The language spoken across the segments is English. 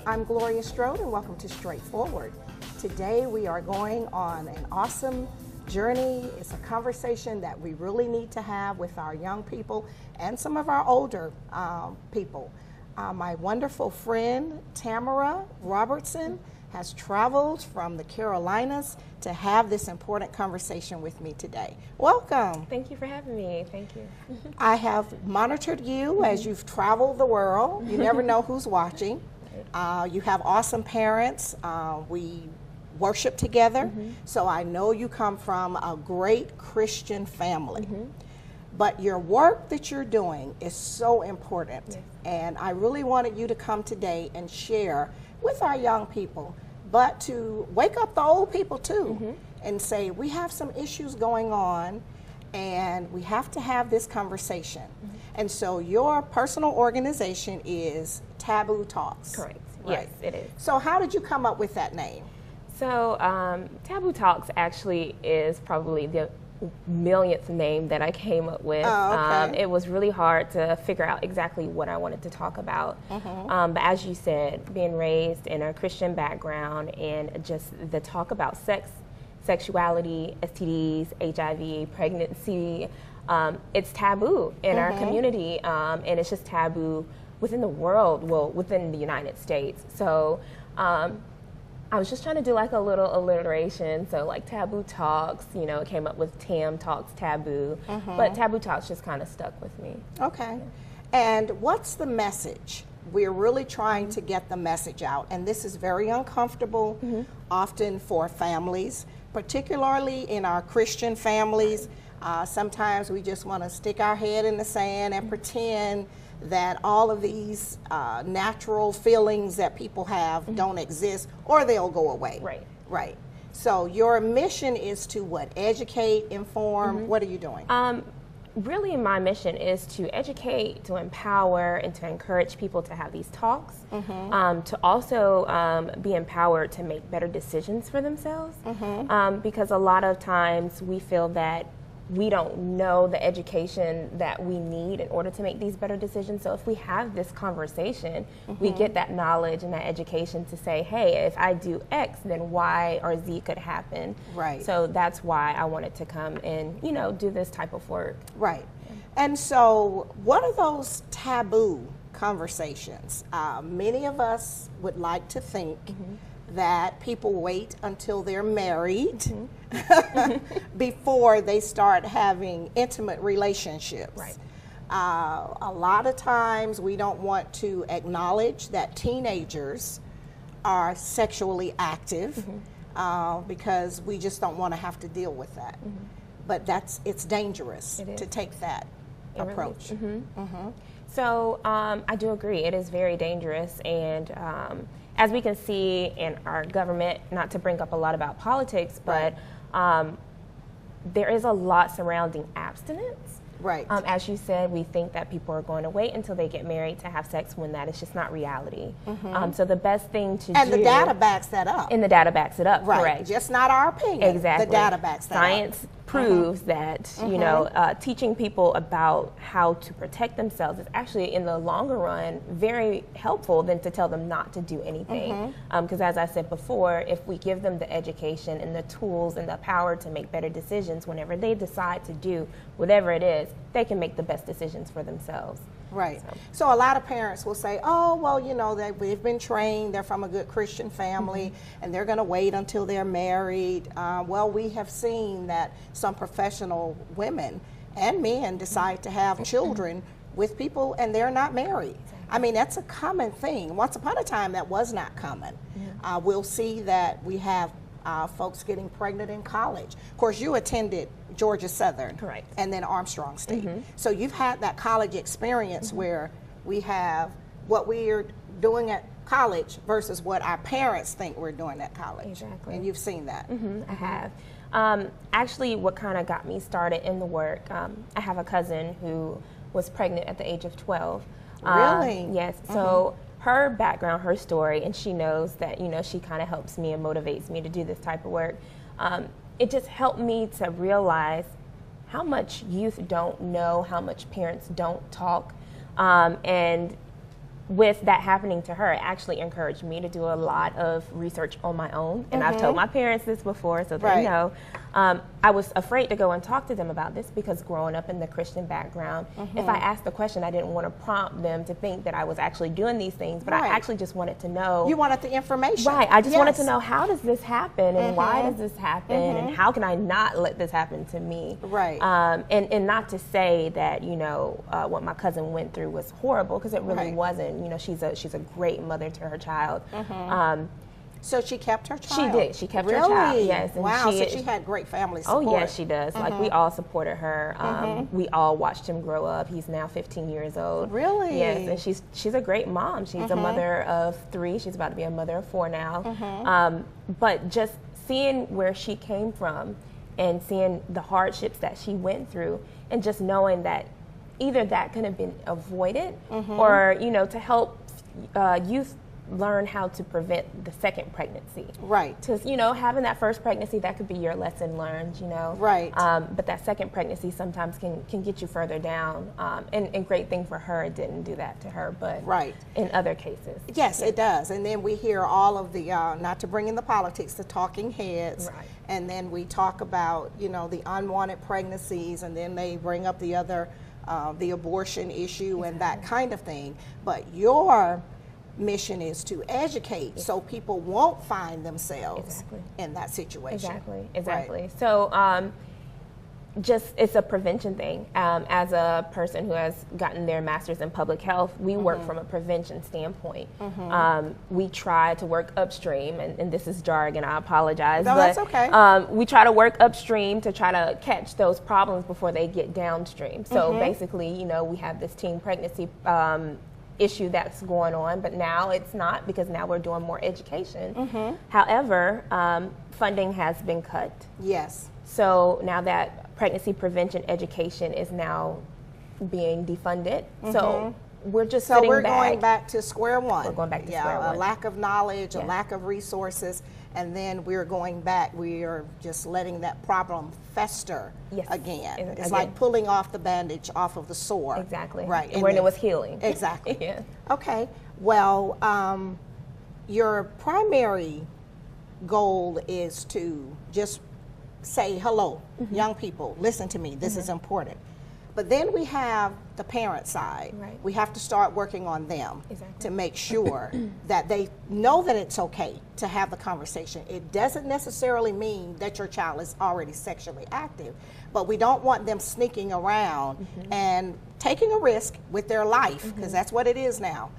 I'm Gloria Strode and welcome to Straightforward. Today we are going on an awesome journey. It's a conversation that we really need to have with our young people and some of our older people. My wonderful friend Tamara Robertson has traveled from the Carolinas to have this important conversation with me today. Welcome. Thank you for having me. Thank you. I have monitored you as you've traveled the world. You never know who's watching. You have awesome parents. We worship together. So I know you come from a great Christian family. But your work that you're doing is so important. Yes. And I really wanted you to come today and share with our young people, but to wake up the old people too and say, we have some issues going on and we have to have this conversation. And so your personal organization is Taboo Talks. Correct. Right. Yes, it is. So how did you come up with that name? So Taboo Talks actually is probably the millionth name that I came up with. Oh, okay. It was really hard to figure out exactly what I wanted to talk about. But as you said, being raised in a Christian background and just the talk about sex, sexuality, STDs, HIV, pregnancy, it's taboo in our community, and it's just taboo within the world, well, within the United States. So I was just trying to do like a little alliteration, so like Taboo Talks, you know, it came up with Tam Talks Taboo, but Taboo Talks just kind of stuck with me. Okay. And what's the message? We're really trying to get the message out, and this is very uncomfortable often for families, particularly in our Christian families. Sometimes we just want to stick our head in the sand and pretend that all of these natural feelings that people have don't exist, or they'll go away. Right. Right. So your mission is to what? Educate, inform. What are you doing? Really, my mission is to educate, to empower, and to encourage people to have these talks, to also be empowered to make better decisions for themselves, because a lot of times we feel that we don't know the education that we need in order to make these better decisions. So if we have this conversation, we get that knowledge and that education to say, hey, if I do X, then Y or Z could happen. Right. So that's why I wanted to come and, you know, do this type of work. Right. And so what are those taboo conversations? Many of us would like to think that people wait until they're married before they start having intimate relationships. Right. A lot of times we don't want to acknowledge that teenagers are sexually active because we just don't want to have to deal with that. But it's dangerous to take that approach. So I do agree, it is very dangerous, and as we can see in our government, not to bring up a lot about politics, but there is a lot surrounding abstinence. Right. As you said, we think that people are going to wait until they get married to have sex when that is just not reality. So the best thing to do... And the data backs that up. And the data backs it up, Right. correct. Just not our opinion. Exactly. The data backs that up. Science proves that, you know, teaching people about how to protect themselves is actually, in the longer run, very helpful than to tell them not to do anything. Because as I said before, if we give them the education and the tools and the power to make better decisions whenever they decide to do whatever it is, they can make the best decisions for themselves. Right. So a lot of parents will say, oh, well, you know, they've been trained, they're from a good Christian family, and they're going to wait until they're married. Well, we have seen that some professional women and men decide to have children with people and they're not married. I mean, that's a common thing. Once upon a time, that was not common. We'll see that we have folks getting pregnant in college. Of course, you attended Georgia Southern. Correct. And then Armstrong State. So you've had that college experience where we have what we're doing at college versus what our parents think we're doing at college. Exactly. And you've seen that. I have. Actually, what kind of got me started in the work, I have a cousin who was pregnant at the age of 12. Really? Yes. So her background, her story, and she knows that, you know, she kind of helps me and motivates me to do this type of work. It just helped me to realize how much youth don't know, how much parents don't talk, and with that happening to her, it actually encouraged me to do a lot of research on my own. And I've told my parents this before, so they know. I was afraid to go and talk to them about this because growing up in the Christian background, if I asked the question, I didn't want to prompt them to think that I was actually doing these things, but I actually just wanted to know. You wanted the information. Right. I just wanted to know, how does this happen, and why does this happen, and how can I not let this happen to me? Right. And not to say that, you know, what my cousin went through was horrible, because it really wasn't. You know, she's a great mother to her child. So she kept her child? She did. She kept her child, yes. And wow, so she had great family support. Oh, yes, she does. Like, we all supported her. We all watched him grow up. He's now 15 years old. Really? Yes, and she's a great mom. She's a mother of 3. She's about to be a mother of 4 now. But just seeing where she came from and seeing the hardships that she went through, and just knowing that either that could have been avoided, or, you know, to help youth learn how to prevent the second pregnancy. Right. Because, you know, having that first pregnancy, that could be your lesson learned, you know. Right. But that second pregnancy sometimes can get you further down. And great thing for her, it didn't do that to her, but in other cases. Yes, it does. And then we hear all of the, not to bring in the politics, the talking heads. Right. And then we talk about, you know, the unwanted pregnancies, and then they bring up the other, the abortion issue and that kind of thing. But your mission is to educate so people won't find themselves in that situation. Exactly. Right. So just, it's a prevention thing. As a person who has gotten their master's in public health, we work from a prevention standpoint. We try to work upstream, and this is jargon, I apologize. No, but, that's okay. We try to work upstream to try to catch those problems before they get downstream. So basically, you know, we have this teen pregnancy issue that's going on, but now it's not, because now we're doing more education. However, funding has been cut. Yes. So now that pregnancy prevention education is now being defunded, so we're just sitting we're back. going back to square one. We're going back to square one. A lack of knowledge, a lack of resources, and then we're going back. We are just letting that problem fester again. It's like pulling off the bandage off of the sore. Exactly. Right. And when it was healing. Exactly. Okay. Well, your primary goal is to just say, hello, young people, listen to me, this is important. But then we have the parent side. Right. We have to start working on them to make sure that they know that it's okay to have the conversation. It doesn't necessarily mean that your child is already sexually active, but we don't want them sneaking around and taking a risk with their life, because that's what it is now,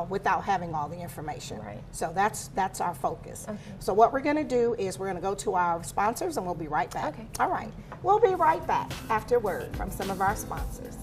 without having all the information. Right. So that's our focus. So what we're going to do is we're going to go to our sponsors, and we'll be right back. Okay. All right. We'll be right back after a word from some of our sponsors.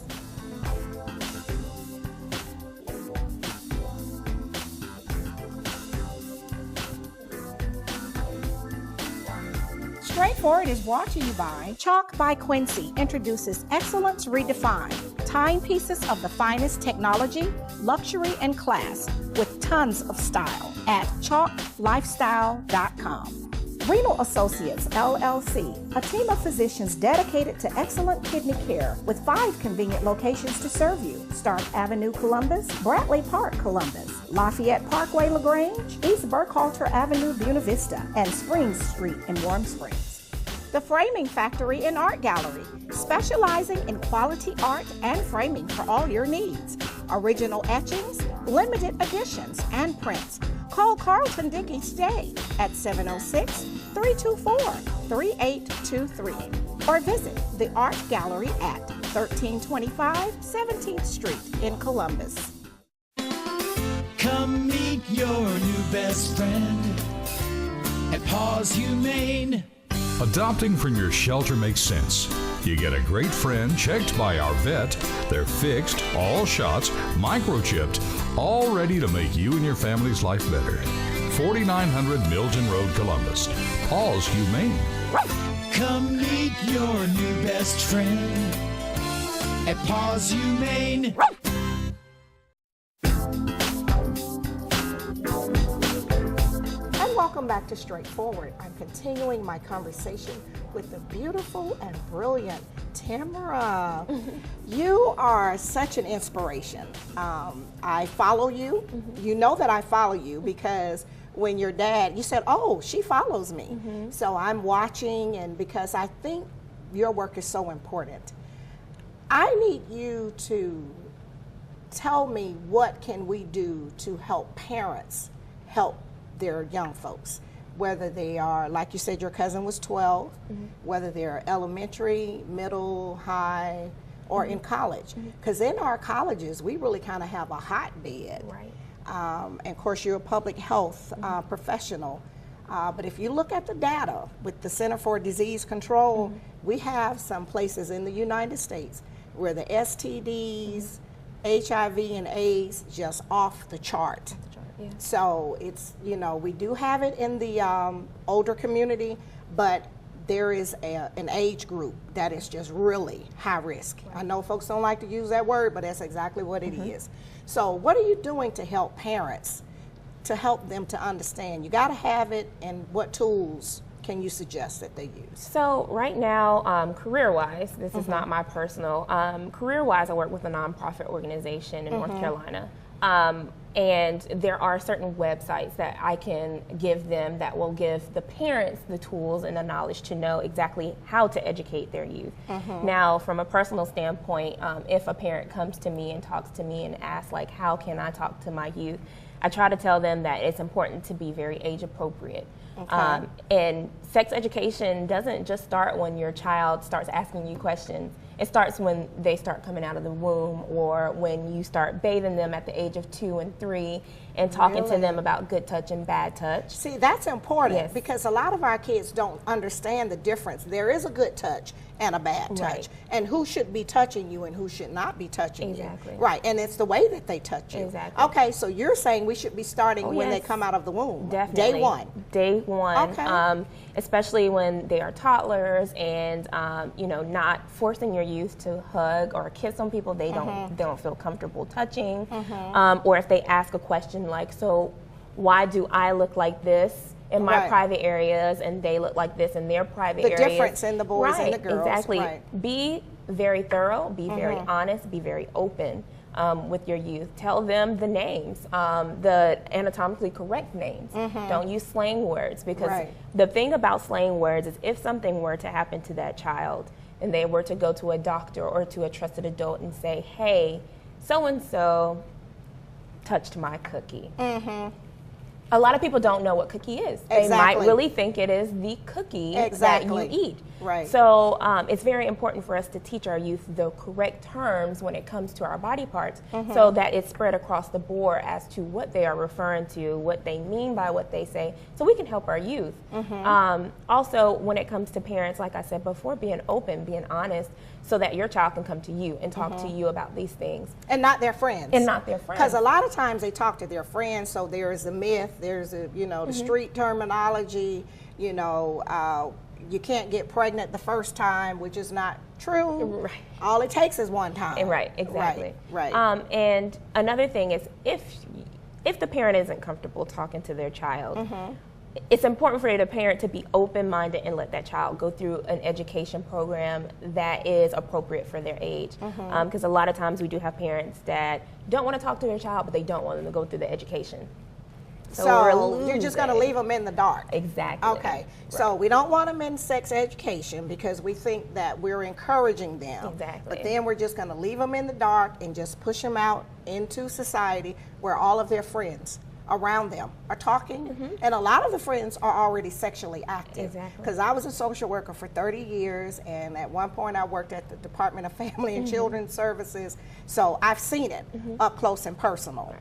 Straightforward is brought to you by Chalk by Quincy introduces Excellence Redefined, timepieces of the finest technology, luxury, and class with tons of style at chalklifestyle.com. Renal Associates, LLC, a team of physicians dedicated to excellent kidney care with 5 convenient locations to serve you. Stark Avenue, Columbus, Bradley Park, Columbus, Lafayette Parkway, LaGrange, East Burkhalter Avenue, Buena Vista, and Springs Street in Warm Springs. The Framing Factory and Art Gallery, specializing in quality art and framing for all your needs. Original etchings, limited editions, and prints. Call Carlton Dickey Stay at 706-324-3823 or visit the Art Gallery at 1325 17th Street in Columbus. Come meet your new best friend at Paws Humane. Adopting from your shelter makes sense. You get a great friend checked by our vet. They're fixed, all shots, microchipped, all ready to make you and your family's life better. 4900 Milton Road, Columbus. Paws Humane. Come meet your new best friend at Paws Humane. Welcome back to Straightforward. I'm continuing my conversation with the beautiful and brilliant Tamara, you are such an inspiration. I follow you. You know that I follow you because when your dad, you said, oh, she follows me. So I'm watching, and because I think your work is so important. I need you to tell me, what can we do to help parents help their young folks, whether they are, like you said, your cousin was 12, whether they're elementary, middle, high, or in college. Because in our colleges, we really kind of have a hotbed. Right. And of course, you're a public health professional. But if you look at the data with the Center for Disease Control, we have some places in the United States where the STDs, HIV, and AIDS just off the chart. Yeah. So it's, you know, we do have it in the older community, but there is an age group that is just really high risk. Right. I know folks don't like to use that word, but that's exactly what it is. So what are you doing to help parents, to help them to understand? You got to have it, and what tools can you suggest that they use? So right now, career-wise, this is not my personal, career-wise, I work with a nonprofit organization in North Carolina. And there are certain websites that I can give them that will give the parents the tools and the knowledge to know exactly how to educate their youth. Now, from a personal standpoint, if a parent comes to me and talks to me and asks, like, how can I talk to my youth? I try to tell them that it's important to be very age appropriate. And sex education doesn't just start when your child starts asking you questions. It starts when they start coming out of the womb, or when you start bathing them at the age of 2 and 3 and talking to them about good touch and bad touch. See, that's important because a lot of our kids don't understand the difference. There is a good touch and a bad touch, and who should be touching you and who should not be touching you. Right, and it's the way that they touch you. Okay, so you're saying we should be starting when they come out of the womb. Definitely. Day one. Day one. Okay. Especially when they are toddlers, and you know, not forcing your youth to hug or kiss on people they don't feel comfortable touching, or if they ask a question like, so why do I look like this in my private areas and they look like this in their private areas? The difference in the boys and the girls. Exactly. Be very thorough, be very honest, be very open with your youth. Tell them the names, the anatomically correct names. Don't use slang words, because the thing about slang words is if something were to happen to that child and they were to go to a doctor or to a trusted adult and say, hey, so-and-so touched my cookie. A lot of people don't know what cookie is. They might really think it is the cookie that you eat. So it's very important for us to teach our youth the correct terms when it comes to our body parts, so that it's spread across the board as to what they are referring to, what they mean by what they say, so we can help our youth. Also, when it comes to parents, like I said before, being open, being honest, so that your child can come to you and talk to you about these things. And not their friends. And not their friends. Because a lot of times they talk to their friends, so there is a myth, there's a, you know, the street terminology, you know, you can't get pregnant the first time, which is not true. All it takes is one time. Exactly. And another thing is, if the parent isn't comfortable talking to their child, it's important for the parent to be open-minded and let that child go through an education program that is appropriate for their age. Because a lot of times we do have parents that don't want to talk to their child, but they don't want them to go through the education. So you're just going to leave them in the dark. Exactly. Okay. So we don't want them in sex education because we think that we're encouraging them. But then we're just going to leave them in the dark and just push them out into society where all of their friends around them are talking, and a lot of the friends are already sexually active. Because I was a social worker for 30 years, and at one point I worked at the Department of Family and Children's Services, so I've seen it up close and personal.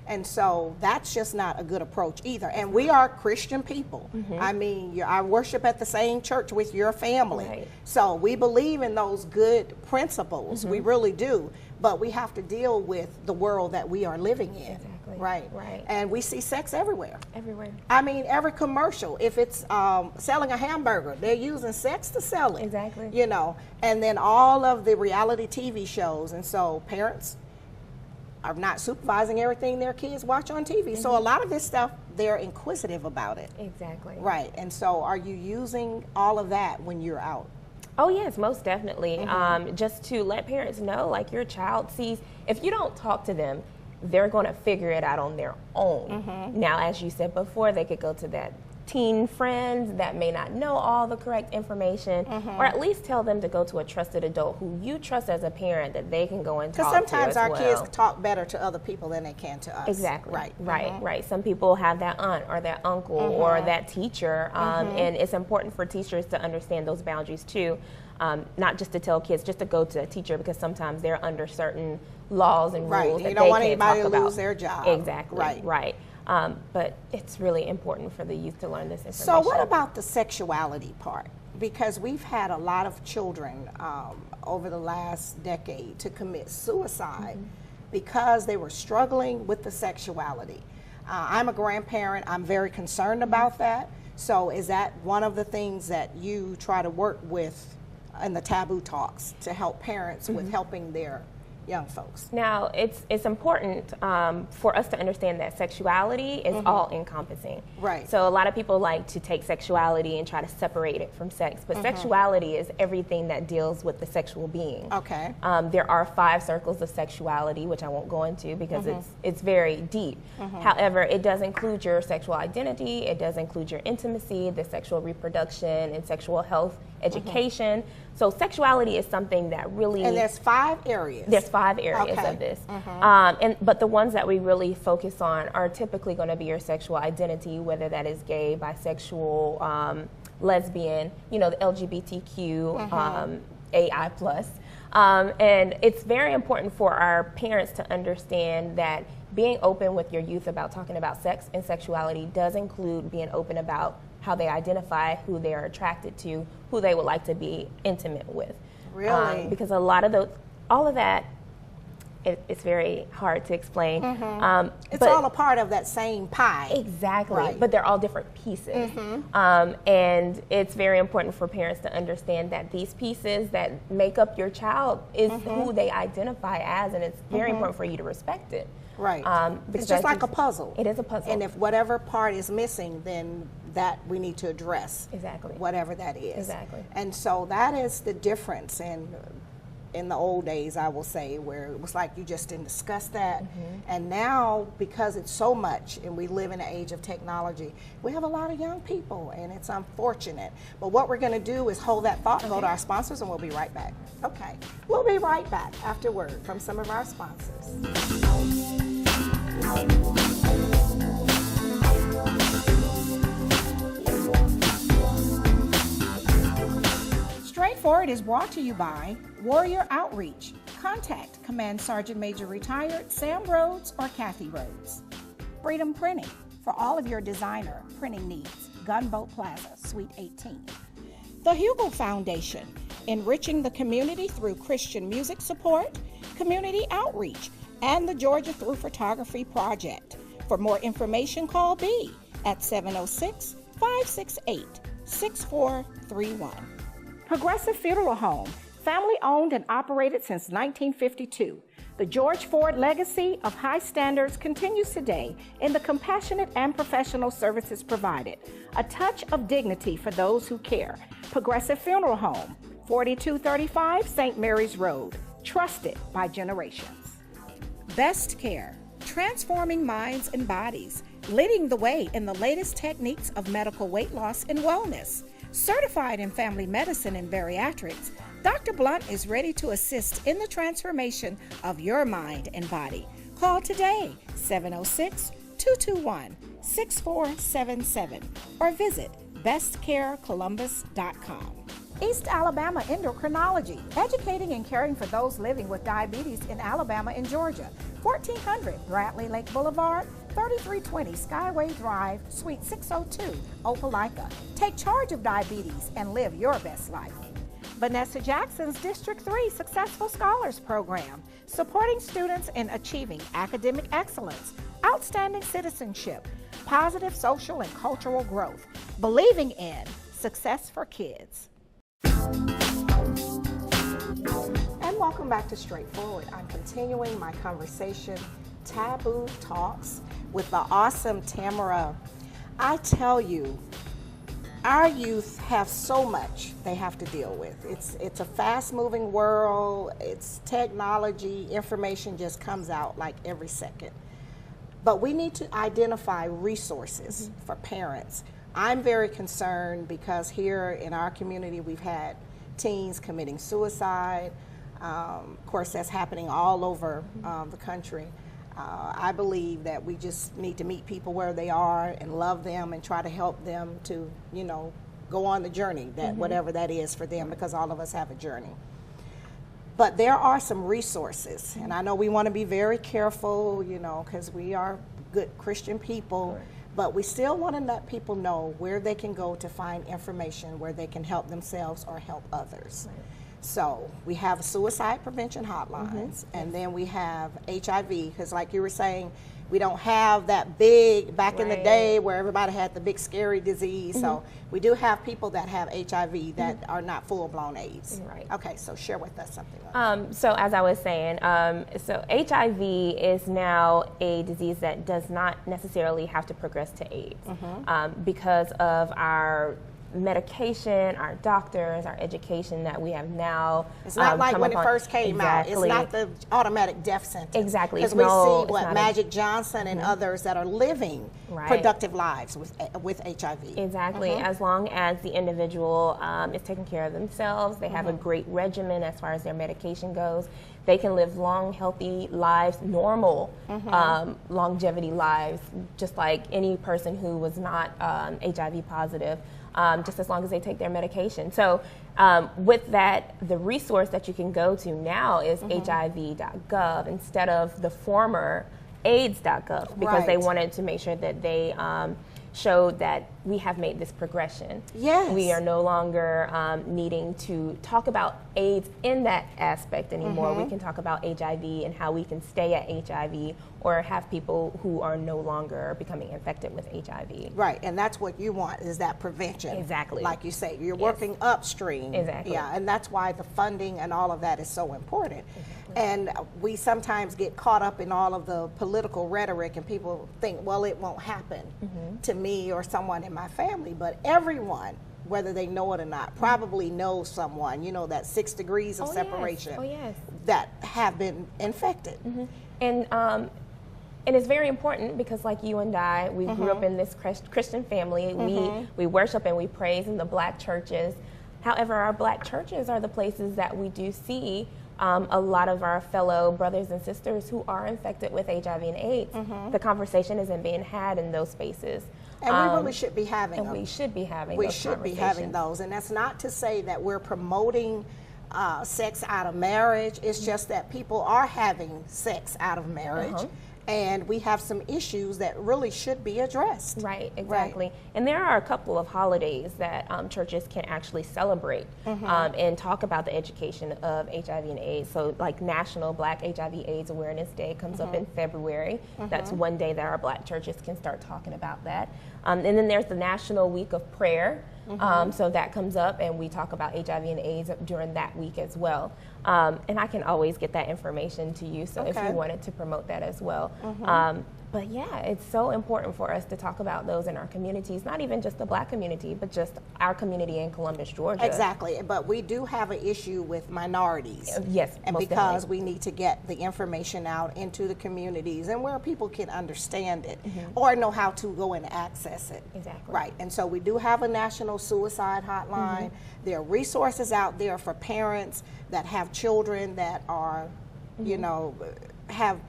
And so that's just not a good approach either. And we are Christian people. I mean, I worship at the same church with your family. So we believe in those good principles. We really do. But we have to deal with the world that we are living in. And we see sex everywhere. I mean, every commercial, if it's selling a hamburger, they're using sex to sell it. You know, and then all of the reality TV shows. And so parents are not supervising everything their kids watch on TV. So a lot of this stuff, they're inquisitive about it. And so are you using all of that when you're out? Oh yes, most definitely. Just to let parents know, like your child sees, if you don't talk to them, they're going to figure it out on their own. Now, as you said before, they could go to that teen friends that may not know all the correct information, or at least tell them to go to a trusted adult who you trust as a parent that they can go and talk to. Because sometimes our kids talk better to other people than they can to us. Exactly. Right. Right. Some people have that aunt or that uncle or that teacher, and it's important for teachers to understand those boundaries too. Not just to tell kids, just to go to a teacher, because sometimes they're under certain laws and rules that you don't they want can't anybody talk to about. lose their job. Exactly. Right. But it's really important for the youth to learn this information. So what about the sexuality part? Because we've had a lot of children over the last decade to commit suicide because they were struggling with the sexuality. I'm a grandparent. I'm very concerned about that. So is that one of the things that you try to work with in the Taboo Talks to help parents with helping their young folks? Now, it's important for us to understand that sexuality is all encompassing. Right. So a lot of people like to take sexuality and try to separate it from sex, but sexuality is everything that deals with the sexual being. Okay. There are 5 circles of sexuality, which I won't go into because it's very deep. However, it does include your sexual identity, it does include your intimacy, the sexual reproduction, and sexual health, education. So sexuality is something that really... And there's 5 areas. There's 5 areas of this. But the ones that we really focus on are typically going to be your sexual identity, whether that is gay, bisexual, lesbian, the LGBTQ, AI+. And it's very important for our parents to understand that being open with your youth about talking about sex and sexuality does include being open about how they identify, who they are attracted to, who they would like to be intimate with. Really? Because a lot of all of that, it's very hard to explain. It's all a part of that same pie. Exactly, Right. but they're all different pieces. And it's very important for parents to understand that these pieces that make up your child is who they identify as, and it's very important for you to respect it. Right. Because It's just like a puzzle. It is a puzzle. And if whatever part is missing, then that we need to address. Exactly. Whatever that is. Exactly. And so that is the difference in the old days, I will say, where it was like you just didn't discuss that. And now, because it's so much and we live in an age of technology, we have a lot of young people, and it's unfortunate. But what we're going to do is hold that thought, go to our sponsors, and we'll be right back. Okay. We'll be right back after word from some of our sponsors. Straightforward is brought to you by Warrior Outreach. Contact Command Sergeant Major Retired Sam Rhodes or Kathy Rhodes. Freedom Printing for all of your designer printing needs. Gunboat Plaza, Suite 18. The Hugel Foundation, enriching the community through Christian music support, community outreach, and the Georgia Through Photography Project. For more information, call B at 706-568-6431. Progressive Funeral Home, family owned and operated since 1952. The George Ford legacy of high standards continues today in the compassionate and professional services provided. A touch of dignity for those who care. Progressive Funeral Home, 4235 St. Mary's Road. Trusted by generations. Best Care, transforming minds and bodies, leading the way in the latest techniques of medical weight loss and wellness. Certified in family medicine and bariatrics, Dr. Blunt is ready to assist in the transformation of your mind and body. Call today, 706-221-6477, or visit bestcarecolumbus.com. East Alabama Endocrinology, educating and caring for those living with diabetes in Alabama and Georgia. 1400 Bradley Lake Boulevard, 3320 Skyway Drive, Suite 602, Opelika. Take charge of diabetes and live your best life. Vanessa Jackson's District 3 Successful Scholars Program, supporting students in achieving academic excellence, outstanding citizenship, positive social and cultural growth, believing in success for kids. And welcome back to Straightforward. I'm continuing my conversation, Taboo Talks, with the awesome Tamara. I tell you, our youth have so much they have to deal with. It's a fast-moving world. It's technology. Information just comes out like every second. But we need to identify resources for parents. I'm very concerned because here in our community we've had teens committing suicide. Of course, that's happening all over the country. I believe that we just need to meet people where they are and love them and try to help them to, go on the journey, that whatever that is for them, because all of us have a journey. But there are some resources, and I know we want to be very careful, because we are good Christian people, but we still want to let people know where they can go to find information where they can help themselves or help others. So we have suicide prevention hotlines, and then we have HIV, because like you were saying, we don't have that big, back in the day where everybody had the big scary disease. So we do have people that have HIV that are not full-blown AIDS. Right. Okay, so share with us something. So as I was saying, so HIV is now a disease that does not necessarily have to progress to AIDS because of our medication, our doctors, our education that we have now. It's not like when it first came out. It's not the automatic death sentence. Exactly. Because we see Magic Johnson and others that are living productive lives with HIV. Exactly. As long as the individual is taking care of themselves, they have a great regimen as far as their medication goes, they can live long, healthy lives, normal longevity lives, just like any person who was not HIV positive. Just as long as they take their medication. So with that, the resource that you can go to now is hiv.gov instead of the former aids.gov, because they wanted to make sure that they showed that we have made this progression. Yes. We are no longer needing to talk about AIDS in that aspect anymore. We can talk about HIV and how we can stay at HIV or have people who are no longer becoming infected with HIV. Right, and that's what you want, is that prevention. Exactly. Like you say, you're working upstream. Exactly. Yeah, and that's why the funding and all of that is so important. And we sometimes get caught up in all of the political rhetoric, and people think, well, it won't happen to me or someone in my family, but everyone, whether they know it or not, probably knows someone, that 6 degrees of separation that have been infected. And it's very important because, like you and I, we grew up in this Christian family. We worship and we praise in the black churches. However, our black churches are the places that we do see a lot of our fellow brothers and sisters who are infected with HIV and AIDS. The conversation isn't being had in those spaces. And we really should be having them. We should be having We those should be having those. And that's not to say that we're promoting sex out of marriage. It's just that people are having sex out of marriage. And we have some issues that really should be addressed. Right, exactly. Right. And there are a couple of holidays that churches can actually celebrate and talk about the education of HIV and AIDS. So like National Black HIV/AIDS Awareness Day comes up in February. That's one day that our black churches can start talking about that. And then there's the National Week of Prayer. So that comes up and we talk about HIV and AIDS during that week as well. And I can always get that information to you, so if you wanted to promote that as well. But yeah, it's so important for us to talk about those in our communities, not even just the black community, but just our community in Columbus, Georgia. Exactly, but we do have an issue with minorities. Yes, and most because definitely. we need to get the information out into the communities and where people can understand it or know how to go and access it. Exactly. Right, and so we do have a national suicide hotline. There are resources out there for parents that have children that are, have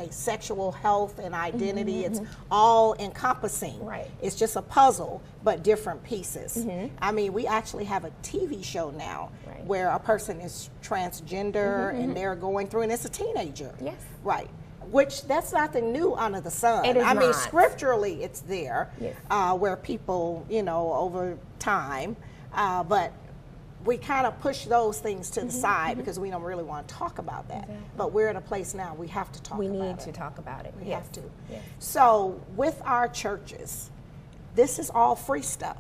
sexual health and identity. It's all encompassing. Right. It's just a puzzle, but different pieces. I mean, we actually have a TV show now where a person is transgender and they're going through, and it's a teenager. Yes. Right. Which, that's nothing new under the sun. It is I mean, not. Scripturally it's there, Yes. Where people, over time, but we kind of push those things to the side because we don't really want to talk about that. Exactly. But we're in a place now we have to talk about it. We need to talk about it. We have to. Yes. So with our churches, this is all free stuff.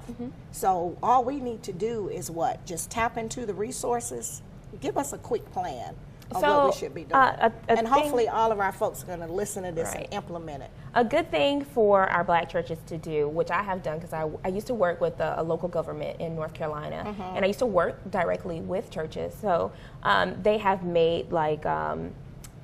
So all we need to do is what? Just tap into the resources. Give us a quick plan on So, what we should be doing. And hopefully all of our folks are going to listen to this and implement it. A good thing for our Black churches to do, which I have done because I used to work with a local government in North Carolina, and I used to work directly with churches. So they have made like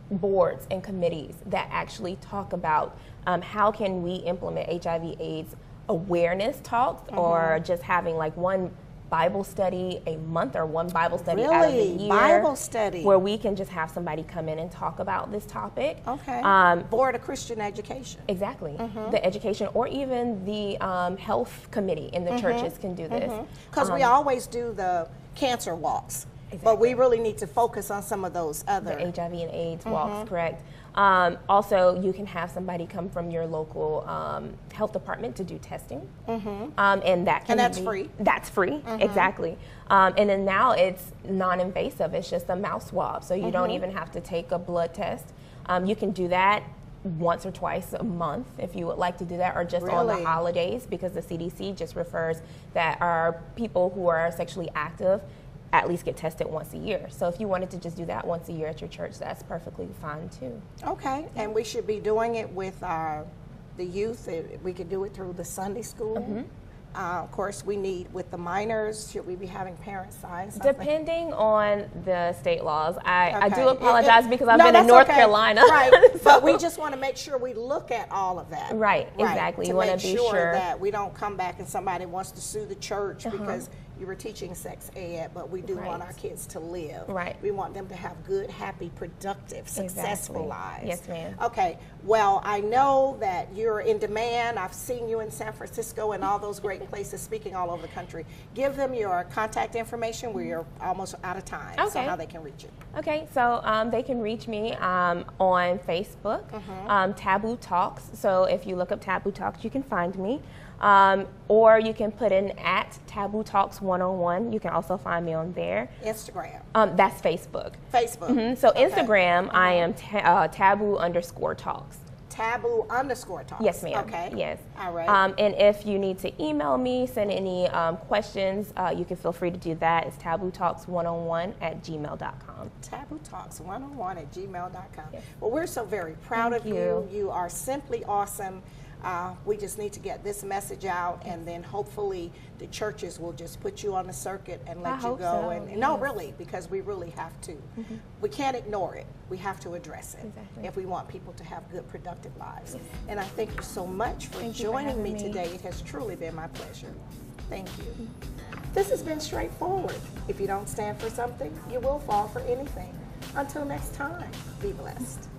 boards and committees that actually talk about how can we implement HIV/AIDS awareness talks, or just having like one Bible study a month or one Bible study out of the year. Bible study. Where we can just have somebody come in and talk about this topic. Okay. Board of Christian Education. Exactly. The education, or even the health committee in the churches can do this. Because we always do the cancer walks. Exactly. But we really need to focus on some of those other. The HIV and AIDS walks, correct. Also, you can have somebody come from your local health department to do testing, and that can and that's free. That's free, exactly. And then now it's non-invasive. It's just a mouth swab, so you don't even have to take a blood test. You can do that once or twice a month if you would like to do that, or just on the holidays, because the CDC just refers that our people who are sexually active at least get tested once a year. So if you wanted to just do that once a year at your church, that's perfectly fine too. Okay, and we should be doing it with the youth. We could do it through the Sunday school. Of course, we need with the minors. Should we be having parents sign something? Depending on the state laws. I do apologize because I've been in that's North Carolina. Right, So- but we just want to make sure we look at all of that. Right, exactly. To You want make to be sure that we don't come back and somebody wants to sue the church because you were teaching sex ed, but we do want our kids to live. Right. We want them to have good, happy, productive, successful lives. Yes, ma'am. Okay. Well, I know that you're in demand. I've seen you in San Francisco and all those great places speaking all over the country. Give them your contact information. We're almost out of time. So how they can reach you. Okay, so they can reach me on Facebook, Taboo Talks. So if you look up Taboo Talks, you can find me. Or you can put in at Taboo Talks 101. You can also find me on there. Instagram. That's Facebook. Facebook. So Instagram, I am taboo_talks. Taboo_talks. Yes, ma'am. Okay. Yes. All right. And if you need to email me, send any questions, you can feel free to do that. It's tabootalks101@gmail.com. tabootalks101@gmail.com. Yes. Well, we're so very proud Thank of you. You are simply awesome. We just need to get this message out, and then hopefully the churches will just put you on the circuit and let you hope go. so, And no, really, because we really have to. We can't ignore it. We have to address it if we want people to have good, productive lives. And I thank you so much for joining me today. It has truly been my pleasure. Thank you. This has been straightforward. If you don't stand for something, you will fall for anything. Until next time, be blessed.